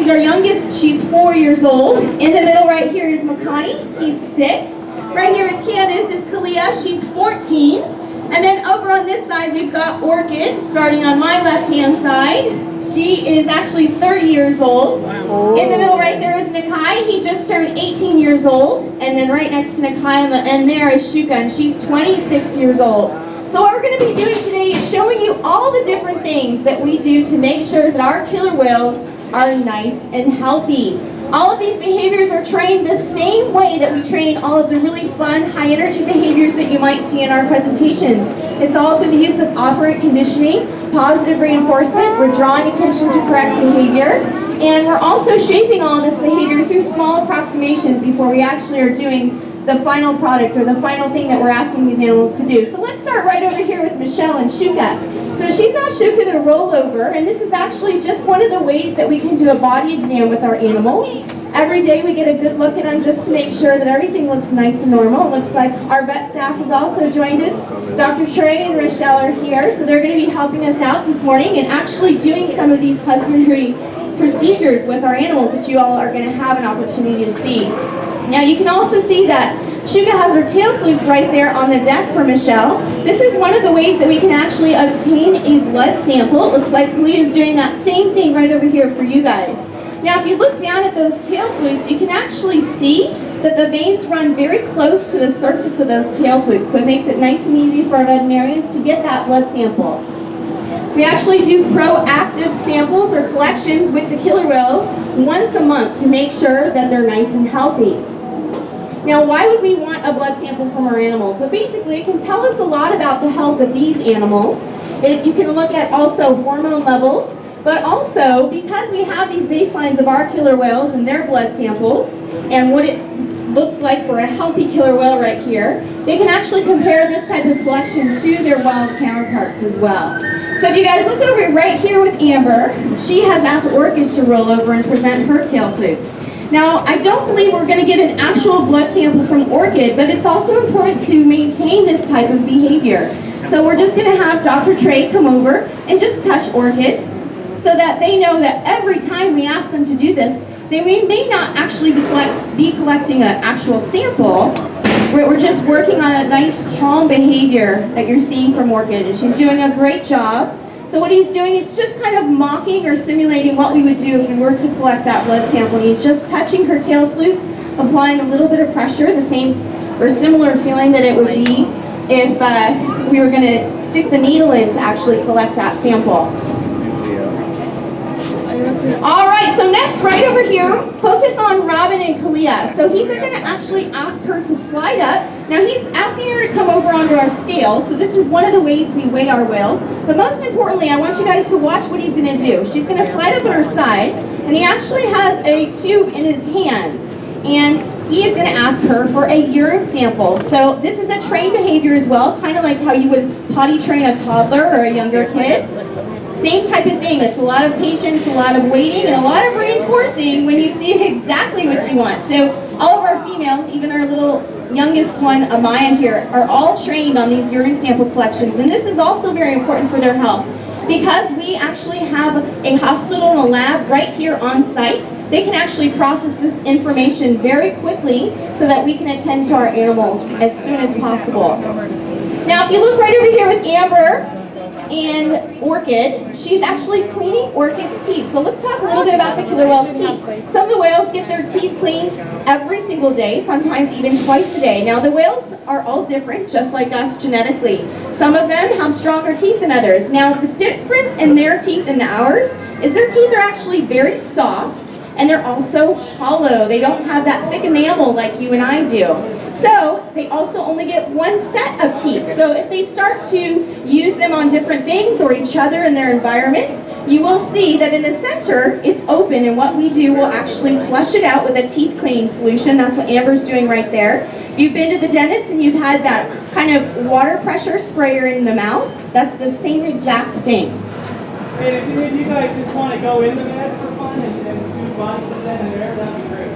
She's our youngest. She's 4 years old. In the middle right here is Makani. He's 6. Right here with Candace is Kalia. She's 14. And then over on this side, we've got Orkid, starting on my left-hand side. She is actually 30 years old. In the middle right there is Nakai. He just turned 18 years old. And then right next to Nakai on the end there is Shouka, and she's 26 years old. So what we're going to be doing today is showing you all the different things that we do to make sure that our killer whales are nice and healthy. All of these behaviors are trained the same way that we train all of the really fun, high-energy behaviors that you might see in our presentations. It's all through the use of operant conditioning, positive reinforcement. We're drawing attention to correct behavior, and we're also shaping all of this behavior through small approximations before we actually are doing the final product or the final thing that we're asking these animals to do. So let's start right over here with Michelle and Shouka. So she's asked Shouka to roll over, and this is actually just one of the ways that we can do a body exam with our animals. Every day we get a good look at them just to make sure that everything looks nice and normal. It looks like our vet staff has also joined us. Dr. Trey and Rochelle are here, so they're going to be helping us out this morning and actually doing some of these husbandry procedures with our animals that you all are going to have an opportunity to see. Now you can also see that Shouka has her tail flukes right there on the deck for Michelle. This is one of the ways that we can actually obtain a blood sample. It looks like Kalia is doing that same thing right over here for you guys. Now if you look down at those tail flukes, you can actually see that the veins run very close to the surface of those tail flukes. So it makes it nice and easy for our veterinarians to get that blood sample. We actually do proactive samples or collections with the killer whales once a month to make sure that they're nice and healthy. Now, why would we want a blood sample from our animals? So basically, it can tell us a lot about the health of these animals. You can look at also hormone levels, but also because we have these baselines of our killer whales and their blood samples and what it looks like for a healthy killer whale right here, they can actually compare this type of collection to their wild counterparts as well. So if you guys look over right here with Amber, she has asked Orkid to roll over and present her tail flukes. Now, I don't believe we're going to get an actual blood sample from Orkid, but it's also important to maintain this type of behavior. So we're just going to have Dr. Trey come over and just touch Orkid so that they know that every time we ask them to do this, they may not actually be collecting an actual sample. We're just working on a nice calm behavior that you're seeing from Orkid, and she's doing a great job. So what he's doing is just kind of mocking or simulating what we would do if we were to collect that blood sample. He's just touching her tail flukes, applying a little bit of pressure, the same or similar feeling that it would be if we were going to stick the needle in to actually collect that sample. All right, so next right over here, focus on Robin and Kalia. So he's going to actually ask her to slide up. Now he's asking her to come over onto our scale. So this is one of the ways we weigh our whales. But most importantly, I want you guys to watch what he's going to do. She's going to slide up on her side, and he actually has a tube in his hands. And he is going to ask her for a urine sample. So this is a trained behavior as well, kind of like how you would potty train a toddler or a younger kid. Same type of thing. It's a lot of patience, a lot of waiting, and a lot of reinforcing when you see exactly what you want. So all of our females, even our little youngest one, Amaya here, are all trained on these urine sample collections. And this is also very important for their health. Because we actually have a hospital and a lab right here on site, they can actually process this information very quickly so that we can attend to our animals as soon as possible. Now if you look right over here with Amber and Orkid, she's actually cleaning Orkid's teeth. So let's talk a little bit about the killer whale's teeth. Some of the whales get their teeth cleaned every single day, sometimes even twice a day. Now the whales are all different, just like us genetically. Some of them have stronger teeth than others. Now the difference in their teeth and ours is their teeth are actually very soft, and they're also hollow. They don't have that thick enamel like you and I do. So they also only get one set of teeth. So if they start to use them on different things or each other in their environment, you will see that in the center, it's open, and what we do, we'll actually flush it out with a teeth cleaning solution. That's what Amber's doing right there. If you've been to the dentist and you've had that kind of water pressure sprayer in the mouth, that's the same exact thing. And if any of you guys just want to go in the meds for fun and do body present in there, that'd be great.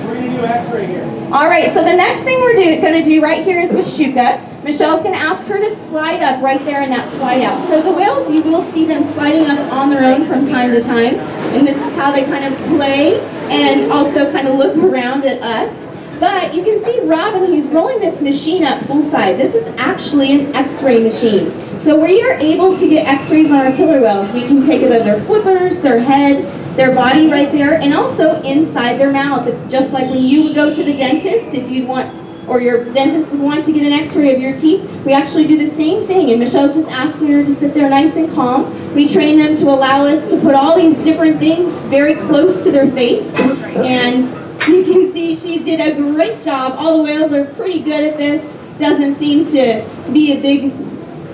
We're going to do x-ray here. All right, so the next thing we're going to do right here is with Shouka. Michelle's going to ask her to slide up right there in that slide out. So the whales, you will see them sliding up on their own from time to time. And this is how they kind of play and also kind of look around at us. But you can see Robin, he's rolling this machine up poolside. This is actually an x-ray machine. So we are able to get x-rays on our killer whales. We can take it of their flippers, their head, their body right there, and also inside their mouth. Just like when you would go to the dentist, if you'd want, or your dentist would want to get an x-ray of your teeth, we actually do the same thing. And Michelle's just asking her to sit there nice and calm. We train them to allow us to put all these different things very close to their face. And you can see she did a great job. All the whales are pretty good at this. Doesn't seem to be a big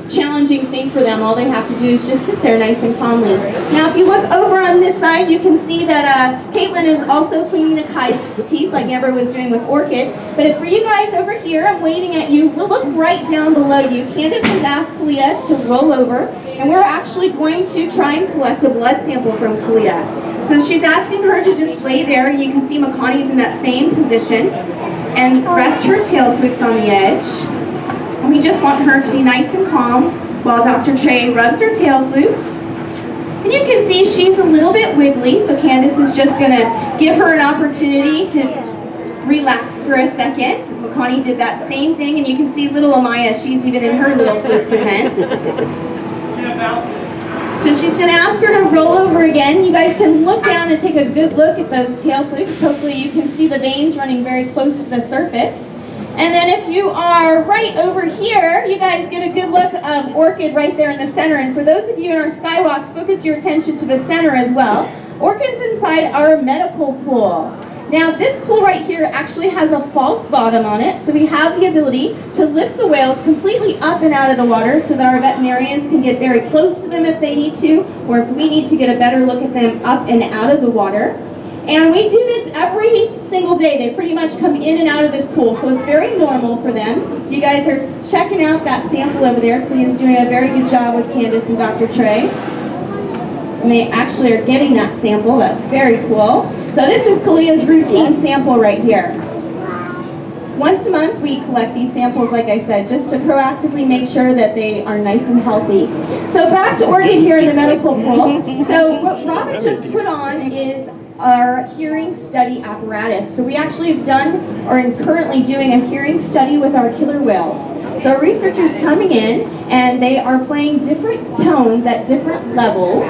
challenging thing for them. All they have to do is just sit there nice and calmly. Now if you look over on this side, you can see that Caitlin is also cleaning Nakai's teeth like Amber was doing with Orkid. But for you guys over here, I'm waving at you. We'll look right down below you. Candace has asked Kalia to roll over, and we're actually going to try and collect a blood sample from Kalia. So she's asking her to just lay there, and you can see Makani's in that same position, and rest her tail flukes on the edge. We just want her to be nice and calm while Dr. Trey rubs her tail flukes. And you can see she's a little bit wiggly, so Candace is just going to give her an opportunity to relax for a second. Makani did that same thing, and you can see little Amaya, she's even in her little fluke present. So she's going to ask her to roll over again. You guys can look down and take a good look at those tail flukes. Hopefully you can see the veins running very close to the surface. And then if you are right over here, you guys get a good look of Orkid right there in the center. And for those of you in our skywalks, focus your attention to the center as well. Orkid's inside our medical pool. Now this pool right here actually has a false bottom on it, so we have the ability to lift the whales completely up and out of the water so that our veterinarians can get very close to them if they need to, or if we need to get a better look at them up and out of the water. And we do this every single day. They pretty much come in and out of this pool, so it's very normal for them. You guys are checking out that sample over there. Kalia's doing a very good job with Candace and Dr. Trey. And they actually are getting that sample. That's very cool. So this is Kalia's routine sample right here. Once a month we collect these samples, like I said, just to proactively make sure that they are nice and healthy. So back to Orkid here in the medical pool. So what Robin just put on is our hearing study apparatus. So we actually have done, or are currently doing, a hearing study with our killer whales. So researchers coming in and they are playing different tones at different levels,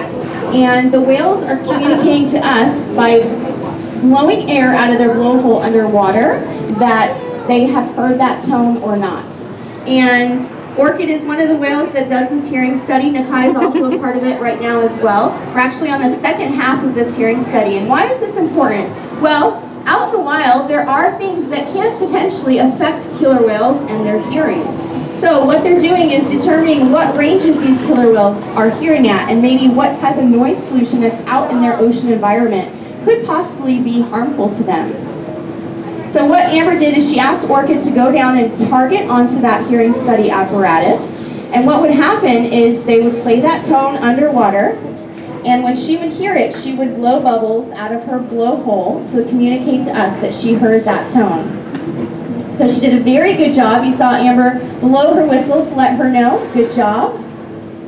and the whales are communicating to us by blowing air out of their blowhole underwater that they have heard that tone or not. And Orkid is one of the whales that does this hearing study. Nakai is also a part of it right now as well. We're actually on the second half of this hearing study. And why is this important? Well, out in the wild, there are things that can potentially affect killer whales and their hearing. So what they're doing is determining what ranges these killer whales are hearing at, and maybe what type of noise pollution that's out in their ocean environment could possibly be harmful to them. So what Amber did is she asked Orkid to go down and target onto that hearing study apparatus. And what would happen is they would play that tone underwater, and when she would hear it, she would blow bubbles out of her blowhole to communicate to us that she heard that tone. So she did a very good job. You saw Amber blow her whistle to let her know. Good job.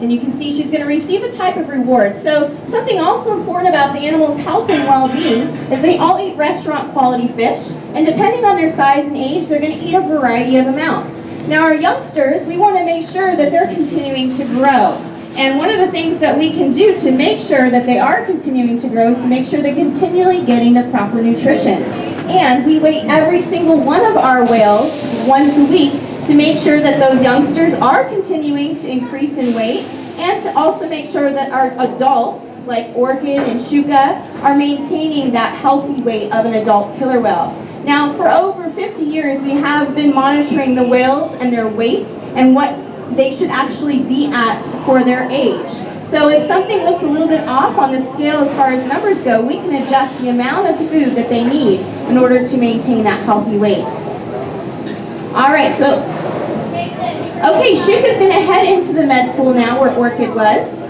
And you can see she's going to receive a type of reward. So something also important about the animal's health and well-being is they all eat restaurant quality fish, and depending on their size and age, they're going to eat a variety of amounts. Now our youngsters, we want to make sure that they're continuing to grow. And one of the things that we can do to make sure that they are continuing to grow is to make sure they're continually getting the proper nutrition. And we weigh every single one of our whales once a week to make sure that those youngsters are continuing to increase in weight, and to also make sure that our adults, like Orkid and Shouka, are maintaining that healthy weight of an adult killer whale. Now, for over 50 years, we have been monitoring the whales and their weights and what they should actually be at for their age. So if something looks a little bit off on the scale as far as numbers go, we can adjust the amount of food that they need in order to maintain that healthy weight. All right, so, okay, Shouka's going to head into the med pool now where Orkid was.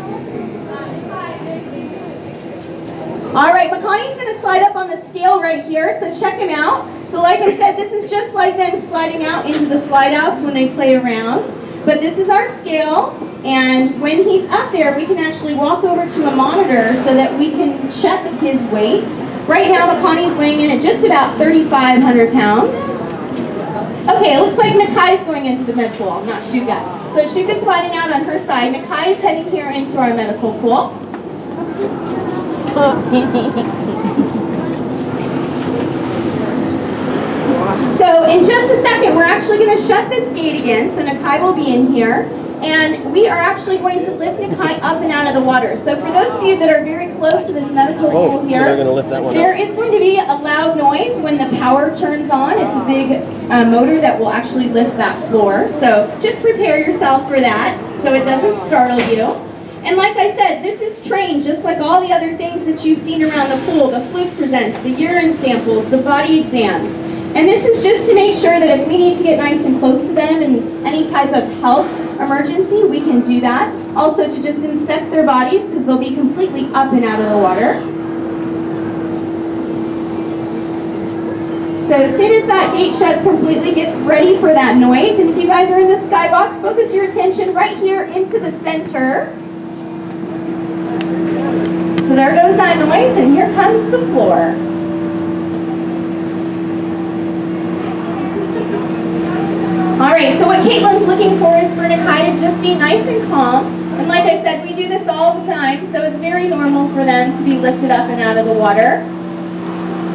All right, Makani's going to slide up on the scale right here, so check him out. So like I said, this is just like them sliding out into the slide outs when they play around. But this is our scale, and when he's up there, we can actually walk over to a monitor so that we can check his weight. Right now, Makani's weighing in at just about 3,500 pounds. Okay, it looks like Nakai's going into the med pool, not Shouka. So Shouka's sliding out on her side. Nakai is heading here into our medical pool. So in just a second, we're actually going to shut this gate again, so Nakai will be in here. And we are actually going to lift Nakai up and out of the water. So for those of you that are very close to this medical pool here, so they're going to lift that one there up. is going to be a loud noise when the power turns on. It's a big motor that will actually lift that floor. So just prepare yourself for that so it doesn't startle you. And like I said, this is trained just like all the other things that you've seen around the pool, the fluke presents, the urine samples, the body exams. And this is just to make sure that if we need to get nice and close to them in any type of health emergency, we can do that. Also to just inspect their bodies because they'll be completely up and out of the water. So as soon as that gate shuts completely, get ready for that noise. And if you guys are in the skywalks, focus your attention right here into the center. So there goes that noise, and here comes the floor. All right, so what Caitlin's looking for is for Nakai to just be nice and calm. And like I said, we do this all the time, so it's very normal for them to be lifted up and out of the water.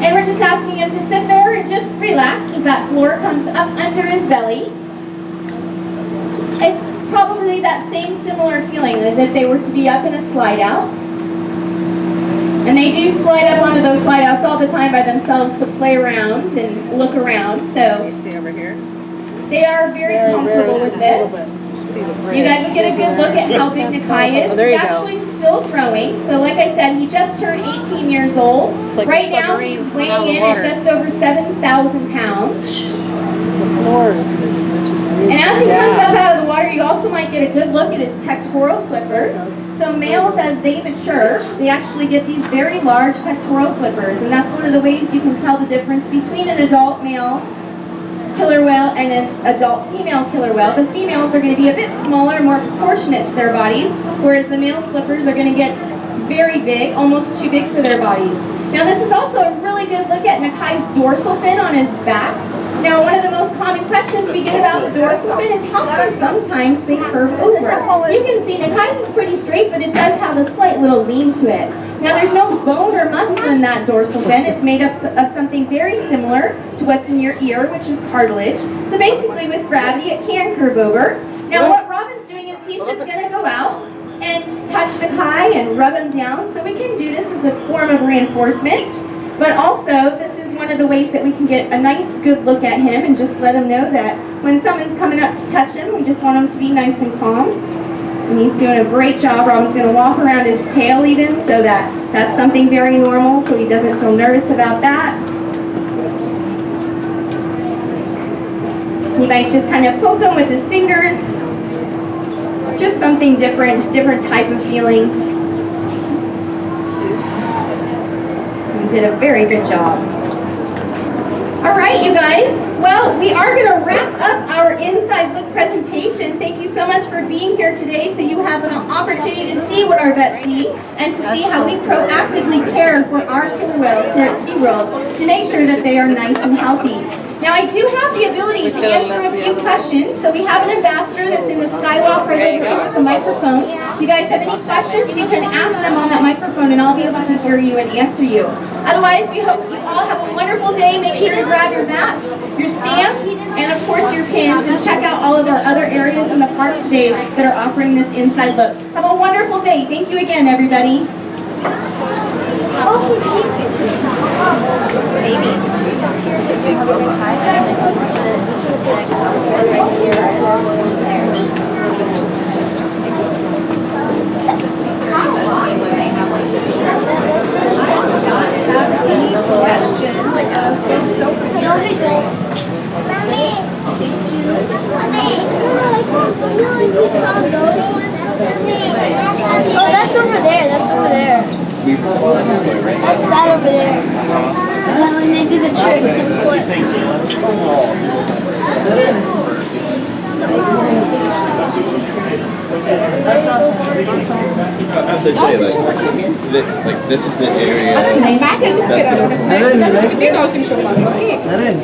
And we're just asking him to sit there and just relax as that floor comes up under his belly. It's probably that same similar feeling as if they were to be up in a slide out. And they do slide up onto those slide outs all the time by themselves to play around and look around. So you see over here? They are very comfortable with this. You guys will get a good look at how big Nakai is. He's actually still growing. So like I said, he just turned 18 years old. Like right now he's weighing in at just over 7,000 pounds. The floor is big, which is really And as he comes up out of the water, you also might get a good look at his pectoral flippers. So males, as they mature, they actually get these very large pectoral flippers. And that's one of the ways you can tell the difference between an adult male killer whale and an adult female killer whale. The females are going to be a bit smaller, more proportionate to their bodies, whereas the male flippers are going to get very big, almost too big for their bodies. Now this is also a really good look at Nakai's dorsal fin on his back. Now one of the most common questions we get about the dorsal fin is how come sometimes they curve over. You can see Nakai's is pretty straight, but it does have a slight little lean to it. Now there's no bone or muscle in that dorsal fin. It's made up of something very similar to what's in your ear, which is cartilage. So basically with gravity it can curve over. Now what Robin's doing is he's just going to go out and touch Nakai and rub him down. So we can do this as a form of reinforcement, but also this is one of the ways that we can get a nice good look at him and just let him know that when someone's coming up to touch him, we just want him to be nice and calm. And he's doing a great job. Robin's going to walk around his tail even, so that's something very normal, so he doesn't feel nervous about that. He might just kind of poke him with his fingers. Just something different type of feeling. You did a very good job. All right, you guys. Well, we are going to wrap up our Inside Look presentation. Thank you so much for being here today, so you have an opportunity to see what our vets see and to see how we proactively care for our killer whales here at SeaWorld to make sure that they are nice and healthy. Now, I do have the ability to answer a few questions, so we have an ambassador that's in the skywalk right over here with the microphone. If you guys have any questions, you can ask them on that microphone, and I'll be able to hear you and answer you. Otherwise, we hope you all have a wonderful day. Make sure to grab your maps, your stamps, and of course your pins, and check out all of our other areas in the park today that are offering this inside look. Have a wonderful day. Thank you again, everybody. You saw those ones? Oh, that's over there. That's over there. there. And then when they do the tricks and flip. As they say, like this is the area. Back and look at it.